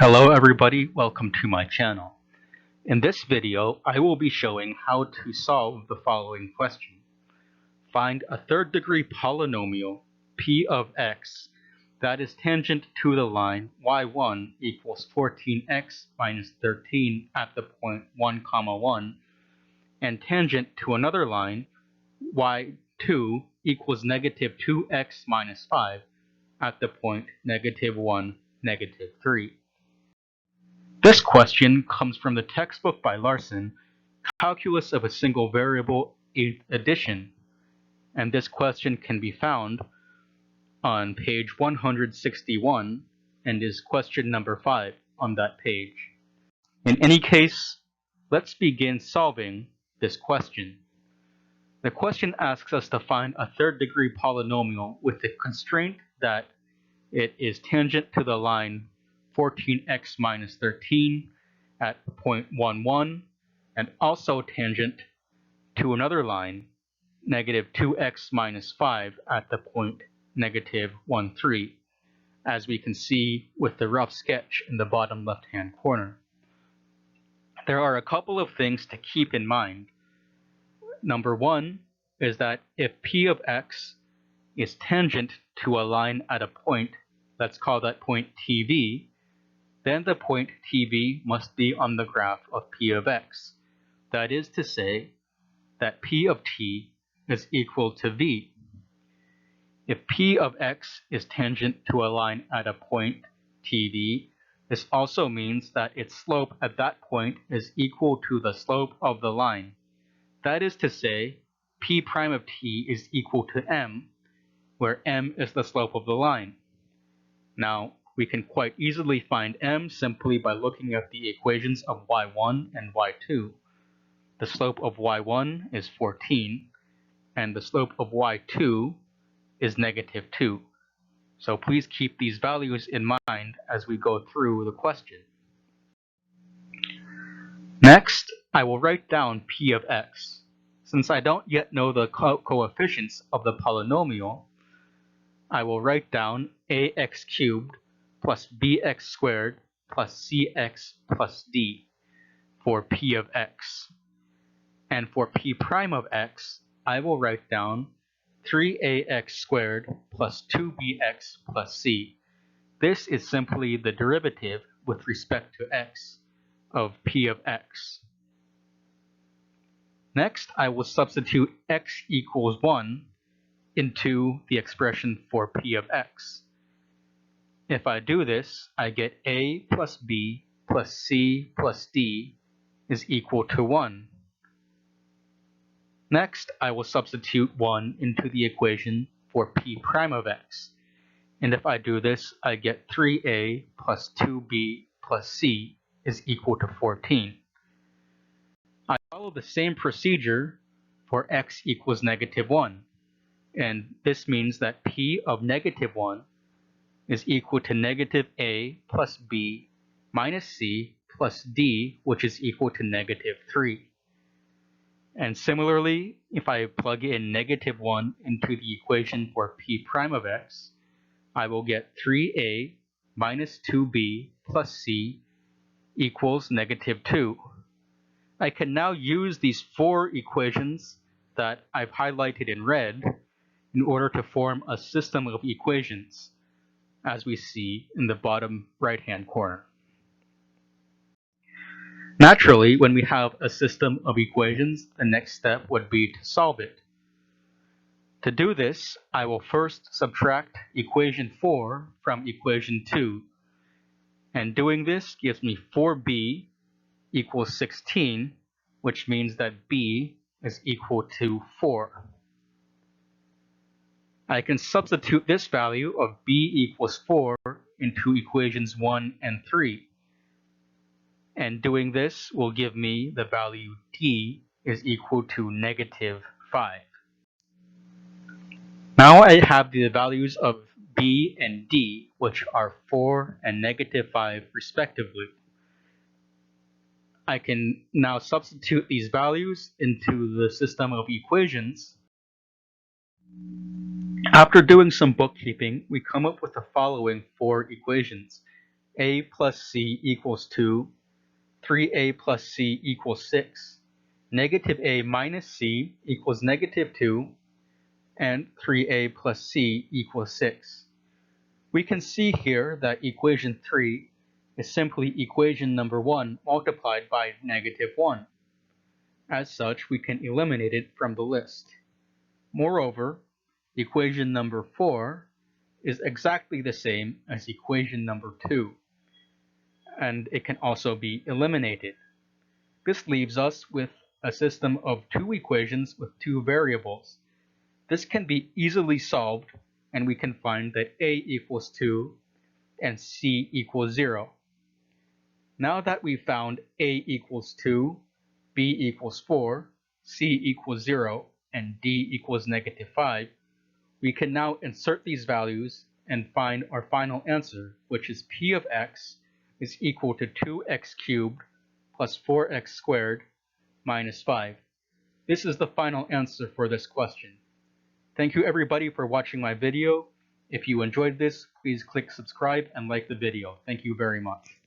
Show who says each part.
Speaker 1: Hello everybody, welcome to my channel. In this video, I will be showing how to solve the following question. Find a third degree polynomial p of x that is tangent to the line y1 equals 14x minus 13 at the point 1, 1 and tangent to another line y2 equals negative 2x minus 5 at the point negative 1, negative 3. This question comes from the textbook by Larson, Calculus of a Single Variable, 8th edition, and this question can be found on page 161 and is question number 5 on that page. In any case, let's begin solving this question. The question asks us to find a third degree polynomial with the constraint that it is tangent to the line 14x minus 13 at point 1, 1, and also tangent to another line, negative 2x minus 5 at the point negative 1, 3, as we can see with the rough sketch in the bottom left-hand corner. There are a couple of things to keep in mind. Number one is that if p of x is tangent to a line at a point, let's call that point TV, then the point TV must be on the graph of p of x. That is to say that p of t is equal to v. If p of x is tangent to a line at a point TV, this also means that its slope at that point is equal to the slope of the line. That is to say, p prime of t is equal to m, where m is the slope of the line. Now, we can quite easily find m simply by looking at the equations of y1 and y2. The slope of y1 is 14, and the slope of y2 is negative 2. So please keep these values in mind as we go through the question. Next, I will write down p of x. Since I don't yet know the coefficients of the polynomial, I will write down ax cubed plus bx squared plus cx plus d for p of x. And for p prime of x, I will write down 3ax squared plus 2bx plus c. This is simply the derivative with respect to x of p of x. Next, I will substitute x equals 1 into the expression for p of x. If I do this, I get a plus b plus c plus d is equal to 1. Next, I will substitute 1 into the equation for p prime of x. And if I do this, I get 3a plus 2b plus c is equal to 14. I follow the same procedure for x equals negative 1. And this means that p of negative 1 is equal to negative a plus b minus c plus d, which is equal to negative 3. And similarly, if I plug in negative 1 into the equation for p prime of x, I will get 3a minus 2b plus c equals negative 2. I can now use these four equations that I've highlighted in red in order to form a system of equations, as we see in the bottom right-hand corner. Naturally, when we have a system of equations, the next step would be to solve it. To do this, I will first subtract equation 4 from equation 2, and doing this gives me 4b equals 16, which means that b is equal to 4. I can substitute this value of b equals 4 into equations 1 and 3. And doing this will give me the value d is equal to negative 5. Now I have the values of b and d, which are 4 and negative 5 respectively. I can now substitute these values into the system of equations. After doing some bookkeeping, we come up with the following four equations. a plus c equals 2, 3a plus c equals 6, negative a minus c equals negative 2, and 3a plus c equals 6. We can see here that equation 3 is simply equation number 1 multiplied by negative 1. As such, we can eliminate it from the list. Moreover, equation number 4 is exactly the same as equation number 2, and it can also be eliminated. This leaves us with a system of two equations with two variables. This can be easily solved, and we can find that a equals 2 and c equals 0. Now that we've found a equals 2, b equals 4, c equals 0, and d equals negative 5, we can now insert these values and find our final answer, which is p of x is equal to 2x cubed plus 4x squared minus 5. This is the final answer for this question. Thank you everybody for watching my video. If you enjoyed this, please click subscribe and like the video. Thank you very much.